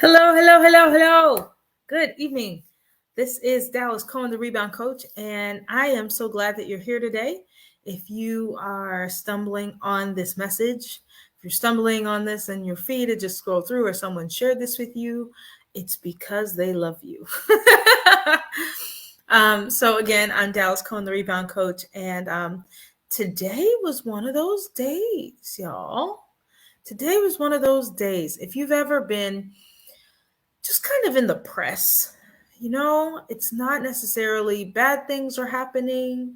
Hello, hello, hello, hello. Good evening. This is Dallas Cohen, the Rebound Coach, and I am so glad that you're here today. If you are stumbling on this message, if you're stumbling on this and your feed to just scroll through or someone shared this with you, it's because they love you. So again, I'm Dallas Cohen, the Rebound Coach, and today was one of those days, y'all. Today was one of those days. If you've ever been just kind of in the press. It's not necessarily bad things are happening.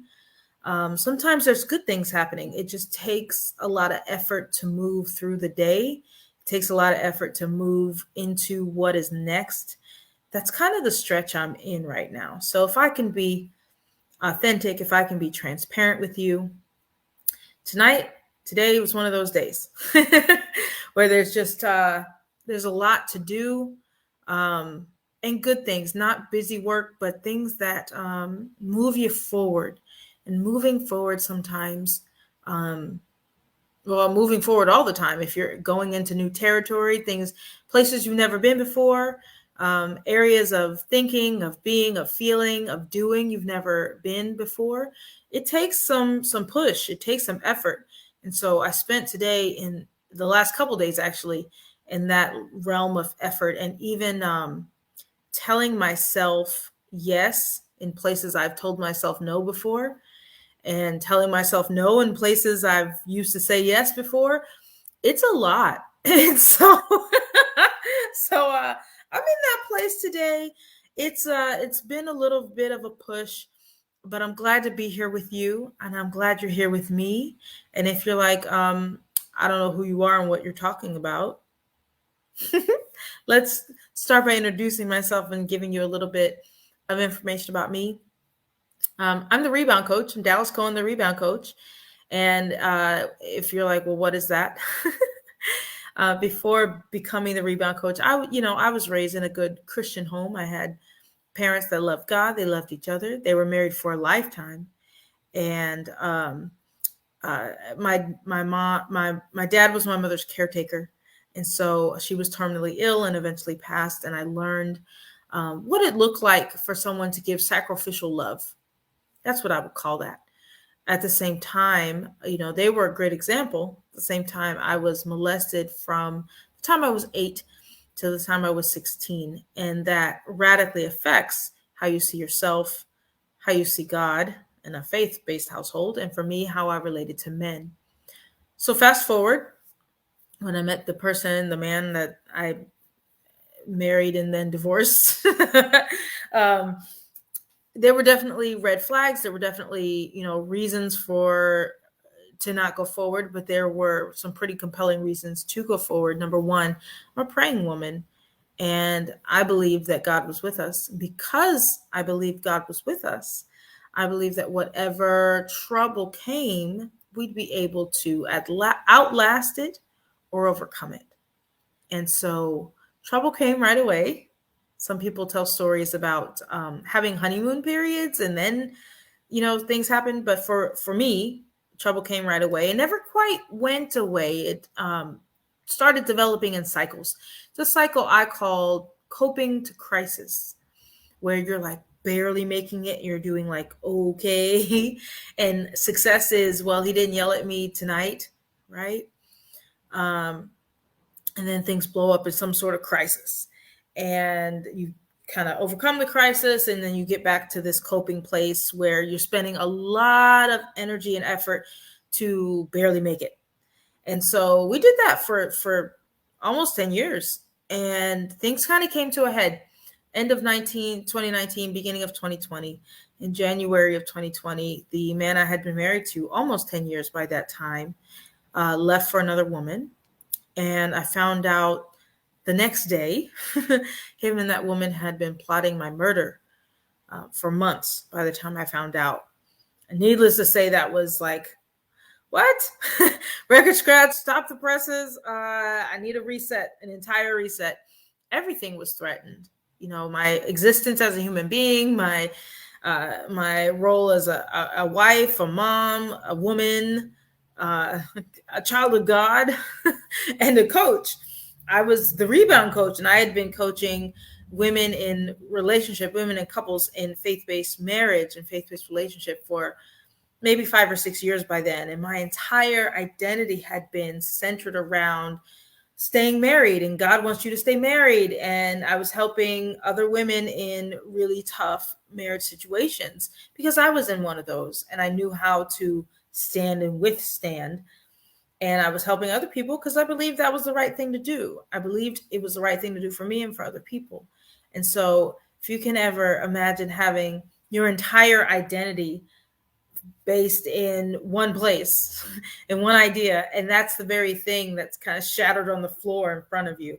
Sometimes there's good things happening. It just takes a lot of effort to move through the day. It takes a lot of effort to move into what is next. That's kind of the stretch I'm in right now. So if I can be authentic, if I can be transparent with you, today was one of those days where there's a lot to do, and good things, not busy work, but things that move you forward. And moving forward sometimes, moving forward all the time, if you're going into new territory, places you've never been before, areas of thinking, of being, of feeling, of doing you've never been before, it takes some push, it takes some effort. And so I spent today, in the last couple days actually, in that realm of effort, and even telling myself yes in places I've told myself no before, and telling myself no in places I've used to say yes before. It's a lot. And so I'm in that place today. It's been a little bit of a push, but I'm glad to be here with you, and I'm glad you're here with me. And if you're like, I don't know who you are and what you're talking about, let's start by introducing myself and giving you a little bit of information about me. I'm the Rebound Coach. I'm Dallas Cohen, the Rebound Coach. And if you're like, well, what is that? Before becoming the Rebound Coach, I was raised in a good Christian home. I had parents that loved God. They loved each other. They were married for a lifetime. And my dad was my mother's caretaker. And so she was terminally ill and eventually passed. And I learned what it looked like for someone to give sacrificial love. That's what I would call that. At the same time, they were a great example. At the same time, I was molested from the time I was 8 to the time I was 16. And that radically affects how you see yourself, how you see God in a faith-based household, and for me, how I related to men. So fast forward, when I met the man that I married and then divorced, there were definitely red flags. There were definitely, reasons to not go forward, but there were some pretty compelling reasons to go forward. Number one, I'm a praying woman, and I believe that God was with us. Because I believe God was with us, I believe that whatever trouble came, we'd be able to outlast it or overcome it. And so trouble came right away. Some people tell stories about having honeymoon periods and then, things happen. But for me, trouble came right away and never quite went away. It started developing in cycles. The cycle I called coping to crisis, where you're like barely making it. You're doing like, okay. And success is, well, he didn't yell at me tonight, right? And then things blow up in some sort of crisis. And you kind of overcome the crisis, and then you get back to this coping place where you're spending a lot of energy and effort to barely make it. And so we did that for almost 10 years, and things kind of came to a head. End of 2019, beginning of 2020. In January of 2020, the man I had been married to almost 10 years by that time left for another woman. And I found out the next day, him and that woman had been plotting my murder for months by the time I found out. And needless to say, that was like, what? Record scratch, stop the presses. I need a reset, an entire reset. Everything was threatened. My existence as a human being, my role as a wife, a mom, a woman, a child of God, and a coach. I was the rebound coach, and I had been coaching women in relationship, women and couples in faith-based marriage and faith-based relationship for maybe 5 or 6 years by then. And my entire identity had been centered around staying married, and God wants you to stay married. And I was helping other women in really tough marriage situations because I was in one of those, and I knew how to stand and withstand. And I was helping other people because I believed that was the right thing to do. I believed it was the right thing to do for me and for other people. And so if you can ever imagine having your entire identity based in one place, in one idea, and that's the very thing that's kind of shattered on the floor in front of you.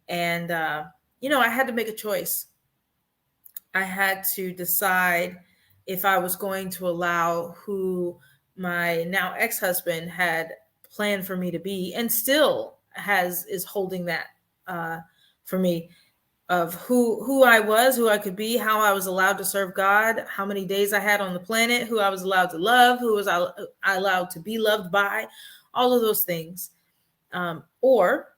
And I had to make a choice. I had to decide if I was going to allow who my now ex-husband had planned for me to be, and still is holding that for me, of who I was, who I could be, how I was allowed to serve God, how many days I had on the planet, who I was allowed to love, who was I allowed to be loved by, all of those things. Or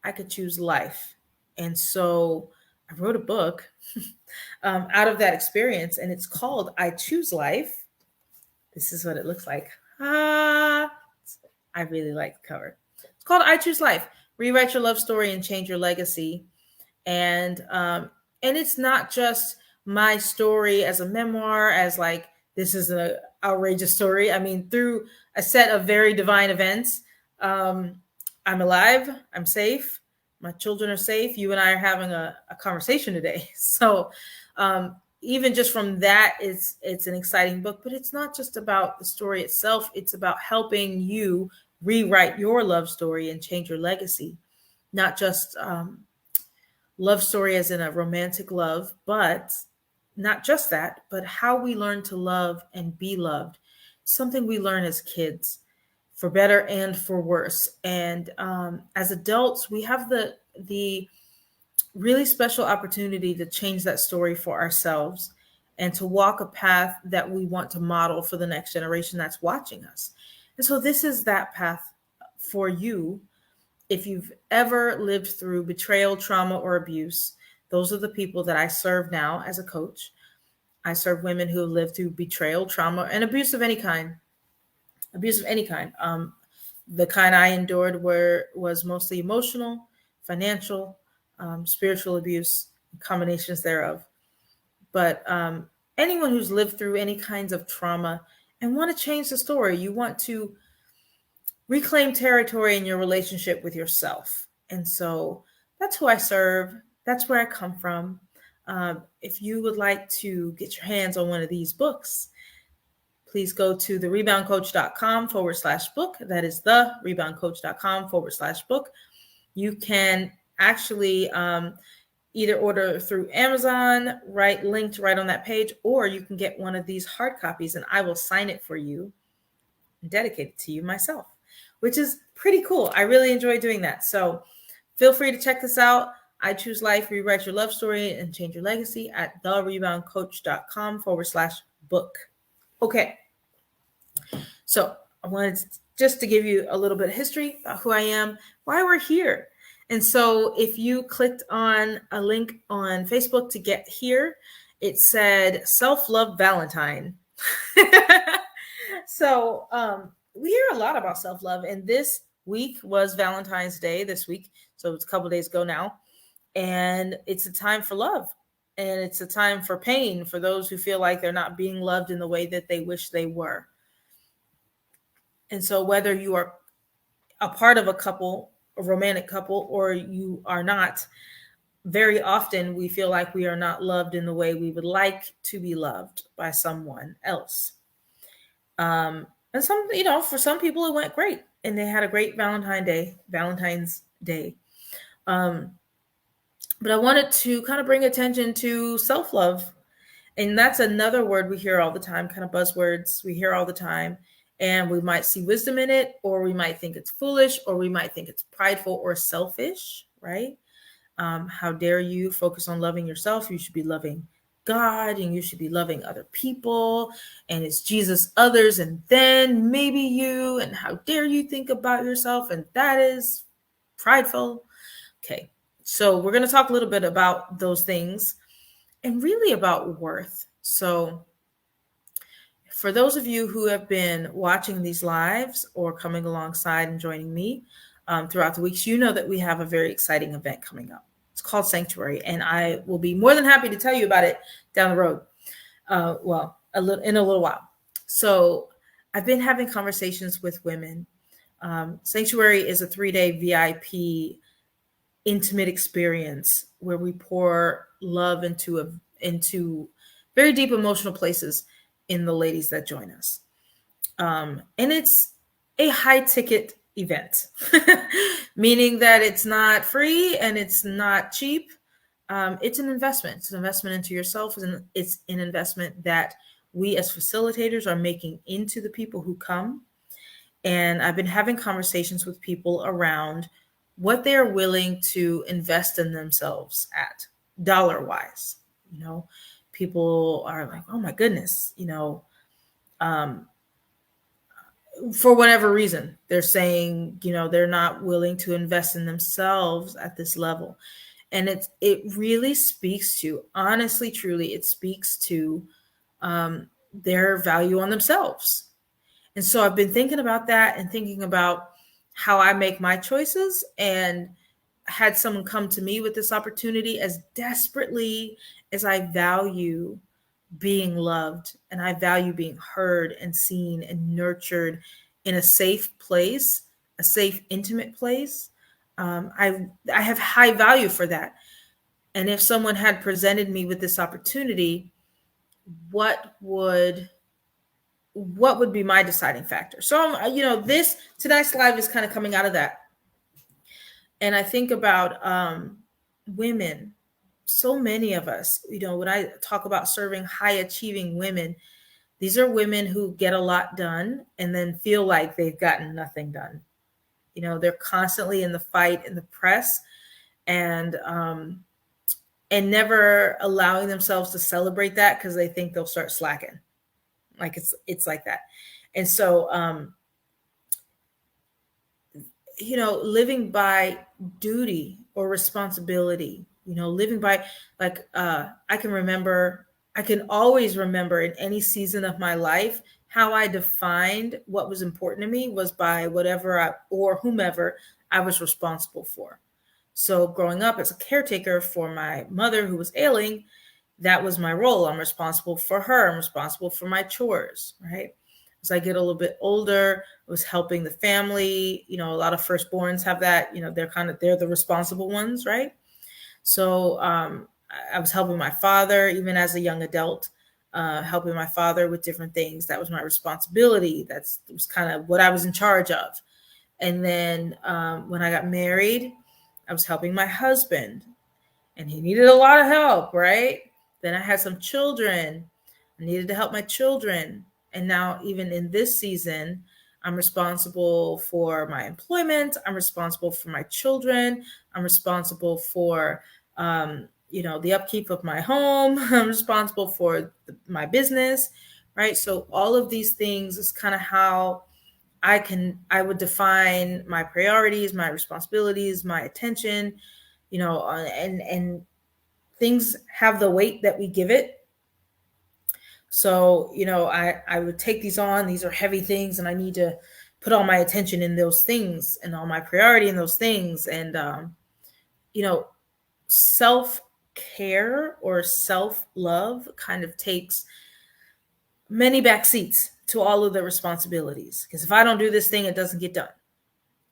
I could choose life. And so I wrote a book out of that experience, and it's called I Choose Life. This is what it looks like. I really like the cover. It's called I Choose Life. Rewrite your love story and change your legacy. And it's not just my story as a memoir, as like, this is an outrageous story. I mean, through a set of very divine events, I'm alive, I'm safe, my children are safe. You and I are having a conversation today. So even just from that, it's an exciting book, but it's not just about the story itself. It's about helping you rewrite your love story and change your legacy. Not just love story as in a romantic love, but not just that, but how we learn to love and be loved. Something we learn as kids, for better and for worse. And as adults, we have the really special opportunity to change that story for ourselves and to walk a path that we want to model for the next generation that's watching us. And so this is that path for you. If you've ever lived through betrayal, trauma, or abuse, those are the people that I serve now as a coach. I serve women who have lived through betrayal, trauma, and abuse of any kind. Abuse of any kind. The kind I endured was mostly emotional, financial, spiritual abuse, combinations thereof. But anyone who's lived through any kinds of trauma and want to change the story, you want to reclaim territory in your relationship with yourself. And so that's who I serve. That's where I come from. If you would like to get your hands on one of these books, please go to thereboundcoach.com/book. That is thereboundcoach.com/book. You can actually either order through Amazon, linked right on that page, or you can get one of these hard copies and I will sign it for you and dedicate it to you myself, which is pretty cool. I really enjoy doing that. So feel free to check this out. I Choose Life, Rewrite Your Love Story and Change Your Legacy at thereboundcoach.com/book. Okay. So I wanted just to give you a little bit of history about who I am, why we're here. And so if you clicked on a link on Facebook to get here, it said self-love Valentine. So we hear a lot about self-love, and this week was Valentine's Day this week. So it's a couple of days ago now. And it's a time for love, and it's a time for pain for those who feel like they're not being loved in the way that they wish they were. And so whether you are a part of a couple, a romantic couple, or you are not, very often we feel like we are not loved in the way we would like to be loved by someone else. And some, for some people it went great and they had a great Valentine's Day. But I wanted to kind of bring attention to self-love. And that's another word we hear all the time, kind of buzzwords we hear all the time. And we might see wisdom in it, or we might think it's foolish, or we might think it's prideful or selfish, right? How dare you focus on loving yourself? You should be loving God, and you should be loving other people. And it's Jesus, others, and then maybe you. And how dare you think about yourself? And that is prideful. Okay. So we're going to talk a little bit about those things and really about worth. So for those of you who have been watching these lives or coming alongside and joining me throughout the weeks, you know that we have a very exciting event coming up. It's called Sanctuary, and I will be more than happy to tell you about it down the road. In a little while. So I've been having conversations with women. Sanctuary is a 3-day VIP intimate experience where we pour love into very deep emotional places in the ladies that join us. And it's a high ticket event, meaning that it's not free and it's not cheap. It's an investment. It's an investment into yourself. It's an investment that we as facilitators are making into the people who come. And I've been having conversations with people around what they're willing to invest in themselves at dollar wise. People are like, oh my goodness, for whatever reason, they're saying, they're not willing to invest in themselves at this level. And it really speaks to, honestly, truly, it speaks to their value on themselves. And so I've been thinking about that and thinking about how I make my choices, and had someone come to me with this opportunity. As desperately as I value being loved and I value being heard and seen and nurtured in a safe place, a safe, intimate place, I have high value for that. And if someone had presented me with this opportunity, what would be my deciding factor? So, this tonight's live is kind of coming out of that. And I think about women. So many of us, when I talk about serving high achieving women, these are women who get a lot done and then feel like they've gotten nothing done. They're constantly in the fight, in the press, and never allowing themselves to celebrate that because they think they'll start slacking. Like it's like that. And so, living by duty or responsibility, living by, like, I can always remember in any season of my life how I defined what was important to me was by whatever or whomever I was responsible for. So growing up as a caretaker for my mother who was ailing, that was my role. I'm responsible for her. I'm responsible for my chores, right? As I get a little bit older, I was helping the family. A lot of firstborns have that, they're the responsible ones, right? So I was helping my father, even as a young adult, helping my father with different things. That was my responsibility. That was kind of what I was in charge of. And then when I got married, I was helping my husband, and he needed a lot of help, right? Then I had some children. I needed to help my children. And now, even in this season, I'm responsible for my employment. I'm responsible for my children. I'm responsible for, the upkeep of my home. I'm responsible for my business, right? So all of these things is kind of how I would define my priorities, my responsibilities, my attention, and things have the weight that we give it. So, I would take these on. These are heavy things, and I need to put all my attention in those things and all my priority in those things. And, self-care or self-love kind of takes many back seats to all of the responsibilities. Because if I don't do this thing, it doesn't get done.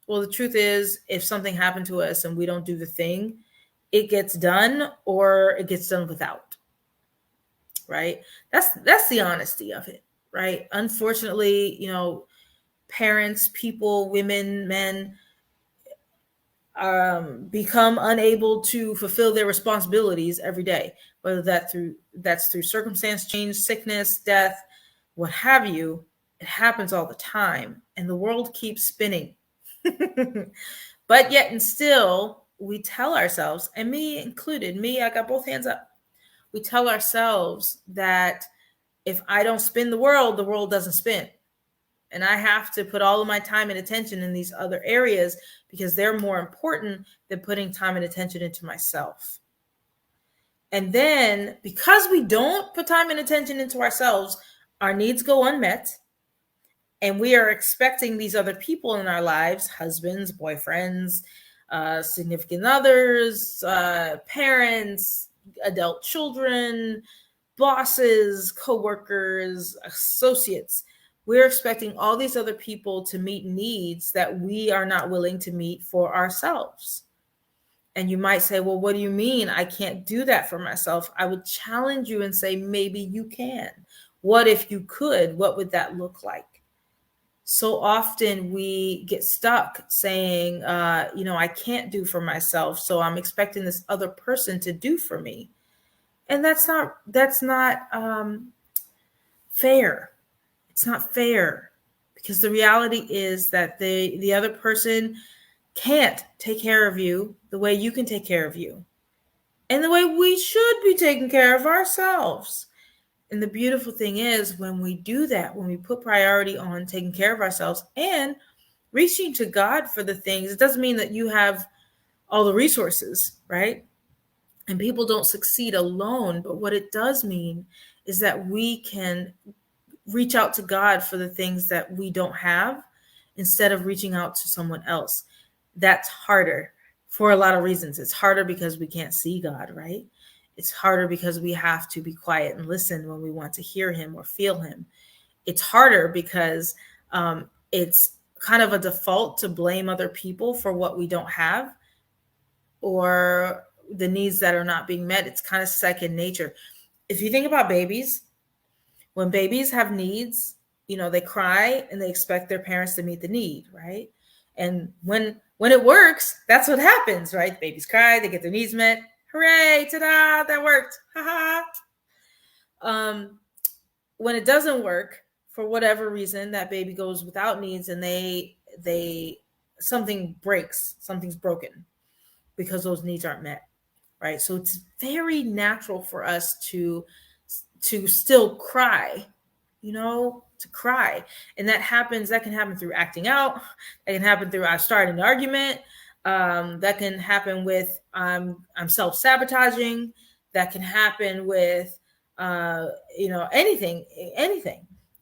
Well, the truth is, if something happened to us and we don't do the thing, it gets done or it gets done without. Right? That's the honesty of it, right? Unfortunately, parents, people, women, men become unable to fulfill their responsibilities every day, whether that's through circumstance change, sickness, death, what have you. It happens all the time, and the world keeps spinning. But yet and still, we tell ourselves, and me included, I got both hands up. We tell ourselves that if I don't spin the world doesn't spin. And I have to put all of my time and attention in these other areas because they're more important than putting time and attention into myself. And then because we don't put time and attention into ourselves, our needs go unmet. And we are expecting these other people in our lives, husbands, boyfriends, significant others, parents, adult children, bosses, coworkers, associates. We're expecting all these other people to meet needs that we are not willing to meet for ourselves. And you might say, well, what do you mean I can't do that for myself? I would challenge you and say, maybe you can. What if you could? What would that look like? So often we get stuck saying, I can't do for myself, so I'm expecting this other person to do for me. And that's not fair. It's not fair, because the reality is that the other person can't take care of you the way you can take care of you, and the way we should be taking care of ourselves. And the beautiful thing is, when we do that, when we put priority on taking care of ourselves and reaching to God for the things, it doesn't mean that you have all the resources, right? And people don't succeed alone. But what it does mean is that we can reach out to God for the things that we don't have instead of reaching out to someone else. That's harder for a lot of reasons. It's harder because we can't see God, right? It's harder because we have to be quiet and listen when we want to hear him or feel him. It's harder because it's kind of a default to blame other people for what we don't have or the needs that are not being met. It's kind of second nature. If you think about babies, when babies have needs, they cry and they expect their parents to meet the need, right? And when it works, that's what happens, right? Babies cry, they get their needs met. Hooray, ta-da, that worked. Ha ha. When it doesn't work, for whatever reason, that baby goes without needs and something breaks, something's broken because those needs aren't met, right? So it's very natural for us to still cry, to cry. And that can happen through acting out. That can happen through I started an argument. That can happen with I'm self-sabotaging. That can happen with anything.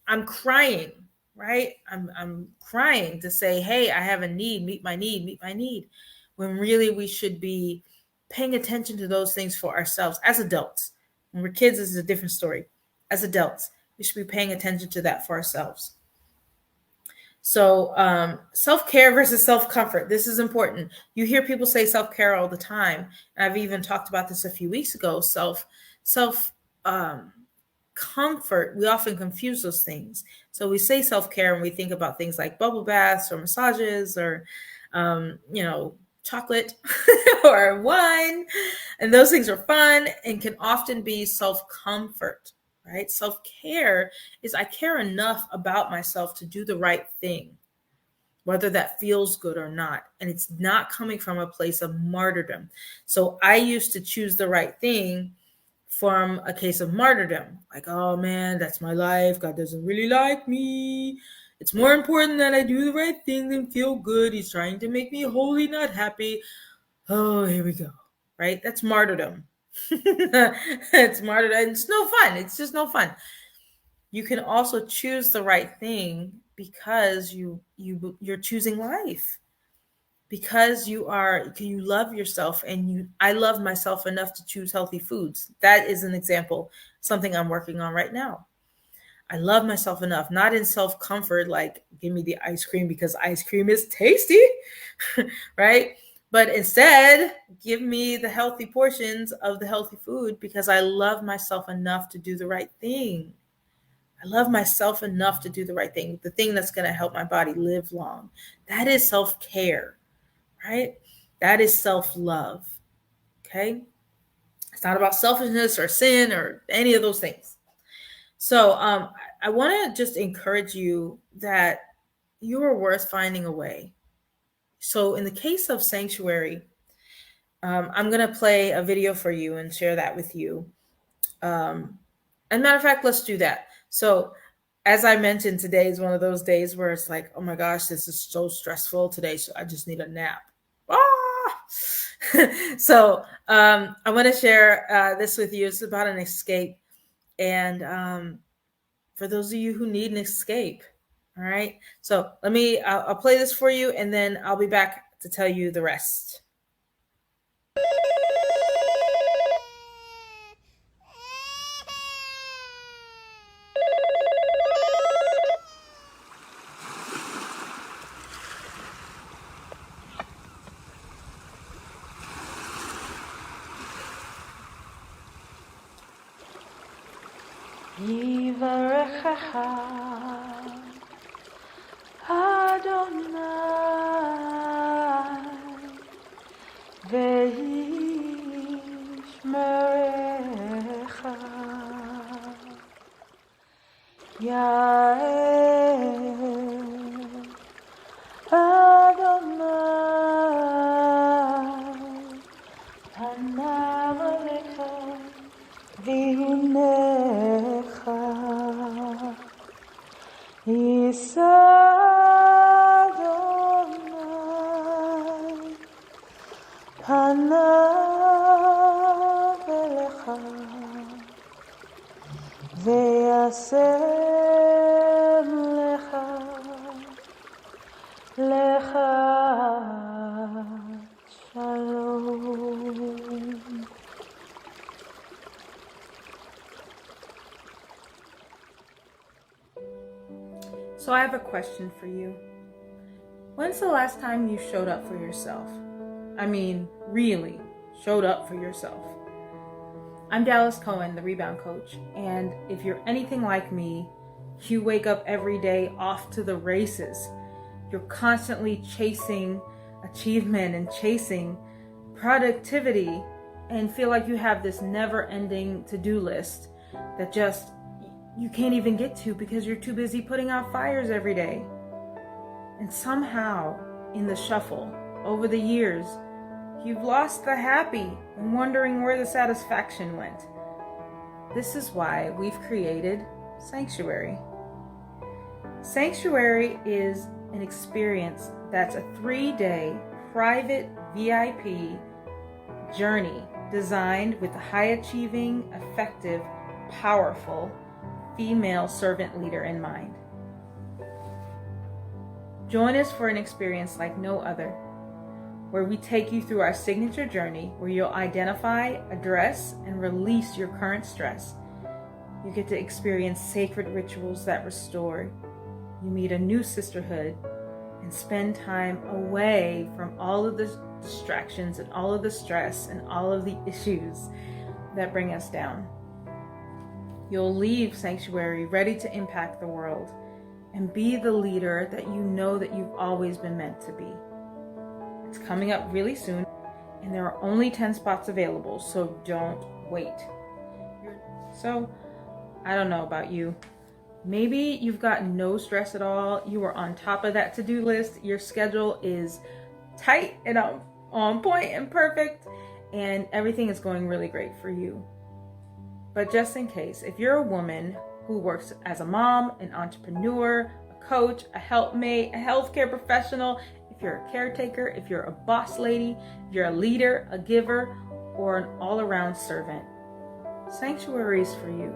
I'm crying, right? I'm crying to say, hey, I have a need, meet my need. When really we should be paying attention to those things for ourselves as adults. When we're kids, this is a different story. As adults, we should be paying attention to that for ourselves. So self-care versus self-comfort. This is important. You hear people say self-care all the time. And I've even talked about this a few weeks ago. Comfort, we often confuse those things. So we say self-care and we think about things like bubble baths or massages or, chocolate or wine. And those things are fun and can often be self-comfort, right? Self-care is I care enough about myself to do the right thing, whether that feels good or not. And it's not coming from a place of martyrdom. So I used to choose the right thing from a case of martyrdom. Like, oh man, that's my life. God doesn't really like me. It's more important that I do the right thing than feel good. He's trying to make me holy, not happy. Oh, here we go. Right? That's martyrdom. It's martyrdom. It's no fun. It's just no fun. You can also choose the right thing because you're choosing life. Because you love yourself, and I love myself enough to choose healthy foods. That is an example, something I'm working on right now. I love myself enough, not in self-comfort, like give me the ice cream because ice cream is tasty, right? But instead, give me the healthy portions of the healthy food because I love myself enough to do the right thing. I love myself enough to do the right thing, the thing that's going to help my body live long. That is self-care, right? That is self-love, okay? It's not about selfishness or sin or any of those things. So I want to just encourage you that you are worth finding a way. So in the case of sanctuary, I'm going to play a video for you and share that with you. And matter of fact, let's do that. So as I mentioned, today is one of those days where it's like, oh my gosh, this is so stressful today, so I just need a nap. Ah! So I want to share this with you. It's about an escape. And for those of you who need an escape, all right. So I'll play this for you, and then I'll be back to tell you the rest. Yivarechecha Adonai ve'yishmerecha Yael Adonai panav alecha v'yinecha Yisa Adonai panav elecha ve'yasem lecha shalom. So I have a question for you. When's the last time you showed up for yourself? I mean, really showed up for yourself. I'm Dallas Cohen, the Rebound Coach, and if you're anything like me, you wake up every day off to the races. You're constantly chasing achievement and chasing productivity and feel like you have this never-ending to-do list that just you can't even get to because you're too busy putting out fires every day. And somehow, in the shuffle, over the years, you've lost the happy and wondering where the satisfaction went. This is why we've created Sanctuary. Sanctuary is an experience that's a 3-day private VIP journey designed with a high-achieving, effective, powerful female servant leader in mind. Join us for an experience like no other, where we take you through our signature journey where you'll identify, address, and release your current stress. You get to experience sacred rituals that restore. You meet a new sisterhood and spend time away from all of the distractions and all of the stress and all of the issues that bring us down. You'll leave Sanctuary ready to impact the world and be the leader that you know that you've always been meant to be. It's coming up really soon, and there are only 10 spots available, so don't wait. So, I don't know about you. Maybe you've got no stress at all. You are on top of that to-do list. Your schedule is tight and on point and perfect, and everything is going really great for you. But just in case, if you're a woman who works as a mom, an entrepreneur, a coach, a helpmate, a healthcare professional, if you're a caretaker, if you're a boss lady, if you're a leader, a giver, or an all-around servant, Sanctuary is for you.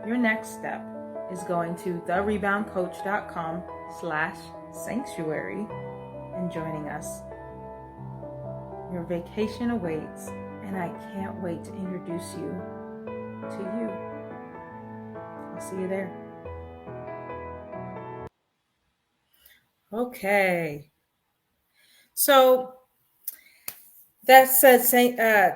Your next step is going to thereboundcoach.com/sanctuary and joining us. Your vacation awaits, and I can't wait to introduce you to you. I'll see you there. Okay. So that said,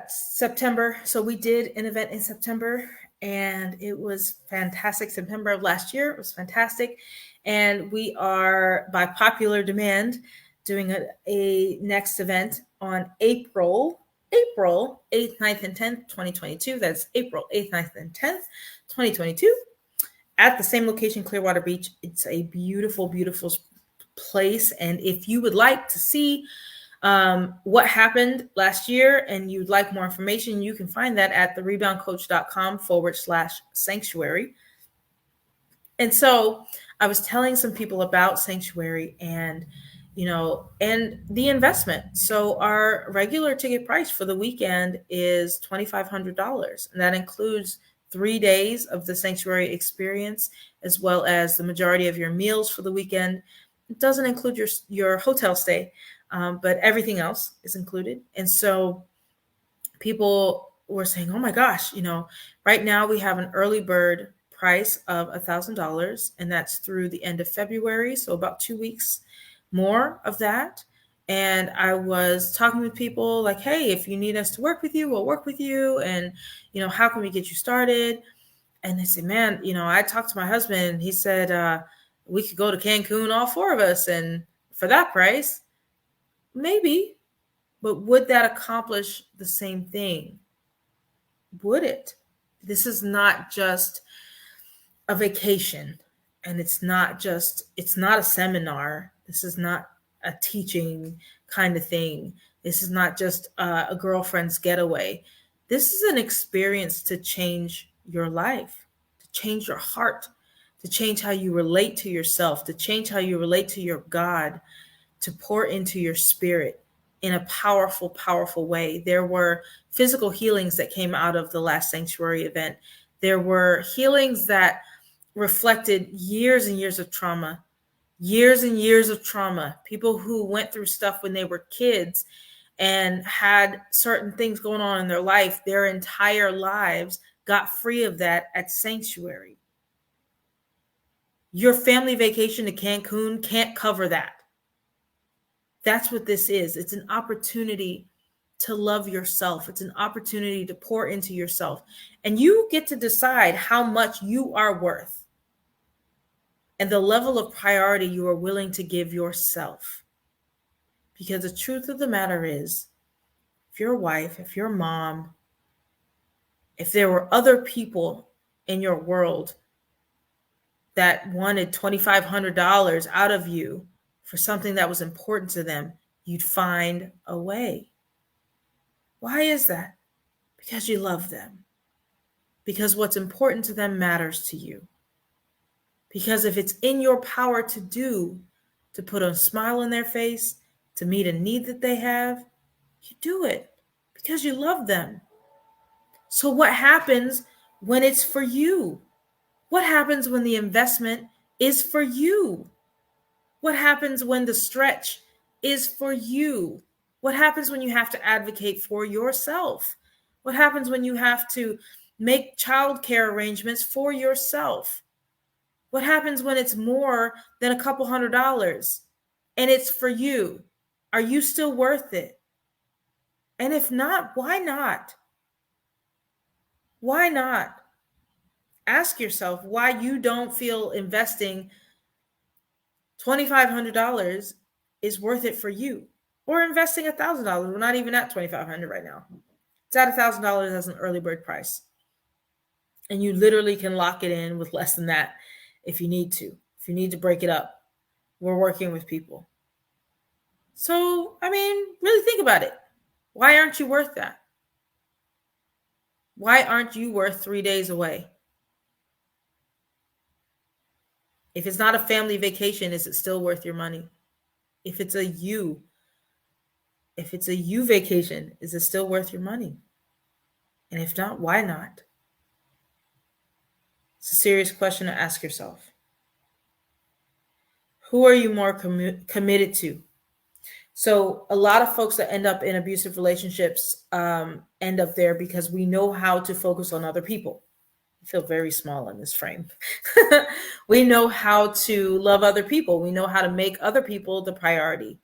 September. So we did an event in September, and it was fantastic. September of last year, it was fantastic. And we are, by popular demand, doing a next event on April 8th, 9th, and 10th, 2022. That's April 8th, 9th, and 10th, 2022. At the same location, Clearwater Beach. It's a beautiful, beautiful place. And if you would like to see what happened last year and you'd like more information, you can find that at thereboundcoach.com/sanctuary. And so I was telling some people about sanctuary and and the investment. So our regular ticket price for the weekend is $2,500, and that includes 3 days of the sanctuary experience, as well as the majority of your meals for the weekend. It doesn't include your hotel stay, but everything else is included. And so people were saying, "Oh my gosh, right now we have an early bird price of $1,000, and that's through the end of February, so about 2 weeks more of that." And I was talking with people like, "Hey, if you need us to work with you, we'll work with you, and how can we get you started?" And they said, "Man, I talked to my husband, and he said we could go to Cancun, all four of us, and for that price, maybe, but would that accomplish the same thing? Would it? This is not just a vacation, and it's not a seminar. This is not a teaching kind of thing. This is not just a girlfriend's getaway. This is an experience to change your life, to change your heart, to change how you relate to yourself, to change how you relate to your God, to pour into your spirit in a powerful, powerful way. There were physical healings that came out of the last sanctuary event. There were healings that reflected years and years of trauma, years and years of trauma. People who went through stuff when they were kids and had certain things going on in their life, their entire lives got free of that at sanctuary. Your family vacation to Cancun can't cover that. That's what this is. It's an opportunity to love yourself. It's an opportunity to pour into yourself. And you get to decide how much you are worth and the level of priority you are willing to give yourself. Because the truth of the matter is, if your wife, if your mom, if there were other people in your world that wanted $2,500 out of you for something that was important to them, you'd find a way. Why is that? Because you love them. Because what's important to them matters to you. Because if it's in your power to do, to put a smile on their face, to meet a need that they have, you do it because you love them. So what happens when it's for you? What happens when the investment is for you? What happens when the stretch is for you? What happens when you have to advocate for yourself? What happens when you have to make childcare arrangements for yourself? What happens when it's more than a couple $100 and it's for you? Are you still worth it? And if not, why not? Why not? Ask yourself why you don't feel investing $2,500 is worth it for you, or investing $1,000. We're not even at $2,500 right now. It's at $1,000 as an early bird price, and you literally can lock it in with less than that if you need to. If you need to break it up, we're working with people. So, really think about it. Why aren't you worth that? Why aren't you worth 3 days away? If it's not a family vacation, is it still worth your money? If it's a you vacation, is it still worth your money? And if not, why not? It's a serious question to ask yourself. Who are you more committed to? So a lot of folks that end up in abusive relationships end up there because we know how to focus on other people. I feel very small in this frame. We know how to love other people. We know how to make other people the priority.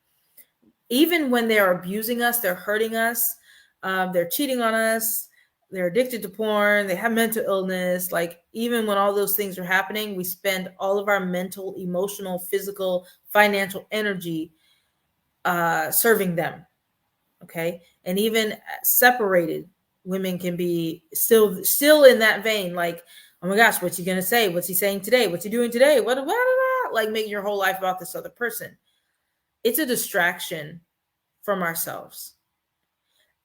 Even when they're abusing us, they're hurting us, they're cheating on us, they're addicted to porn, they have mental illness. Like, even when all those things are happening, we spend all of our mental, emotional, physical, financial energy serving them. Okay. And even separated, women can be still in that vein. Like, oh my gosh, what's he going to say? What's he saying today? What's he doing today? What, like, making your whole life about this other person. It's a distraction from ourselves.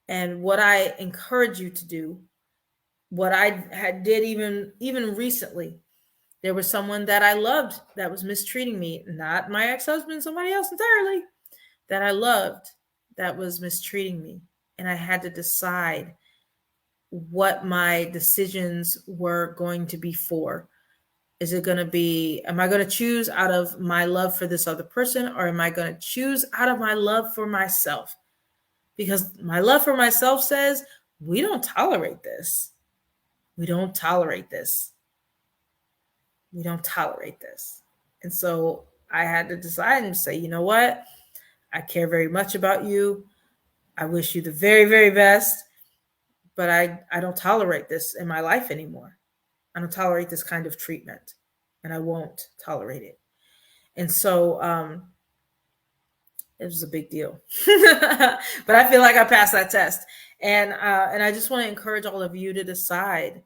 And what I encourage you to do, what I did even recently, There was someone that I loved that was mistreating me, not my ex-husband, somebody else entirely, that I loved that was mistreating me. And I had to decide what my decisions were going to be for. Is it going to be, am I going to choose out of my love for this other person, or am I going to choose out of my love for myself? Because my love for myself says, we don't tolerate this. We don't tolerate this. We don't tolerate this. And so I had to decide and say, you know what? I care very much about you. I wish you the very, very best, but I don't tolerate this in my life anymore. I don't tolerate this kind of treatment, and I won't tolerate it. And so it was a big deal. But I feel like I passed that test. And I just want to encourage all of you to decide,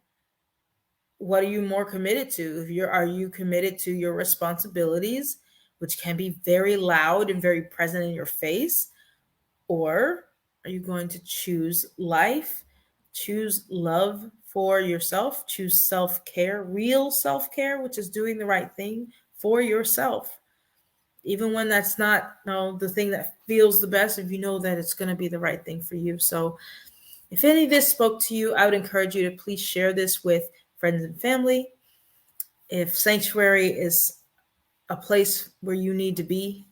what are you more committed to? Are you committed to your responsibilities, which can be very loud and very present in your face? Or are you going to choose life, choose love for yourself, choose self-care, real self-care, which is doing the right thing for yourself? Even when that's not, the thing that feels the best, if you know that it's going to be the right thing for you. So if any of this spoke to you, I would encourage you to please share this with friends and family. If Sanctuary is a place where you need to be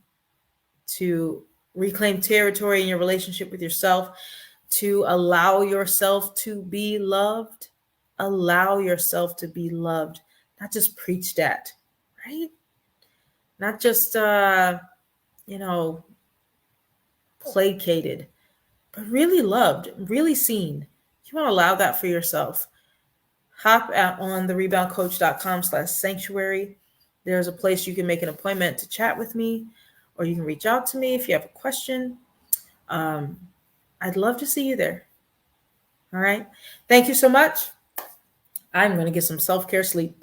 to reclaim territory in your relationship with yourself, to allow yourself to be loved, allow yourself to be loved, not just preached at, right? Not just, placated, but really loved, really seen. You want to allow that for yourself. Hop on thereboundcoach.com/sanctuary. There's a place you can make an appointment to chat with me, or you can reach out to me if you have a question. I'd love to see you there. All right. Thank you so much. I'm going to get some self-care sleep.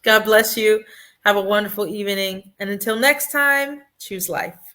God bless you. Have a wonderful evening. And until next time, choose life.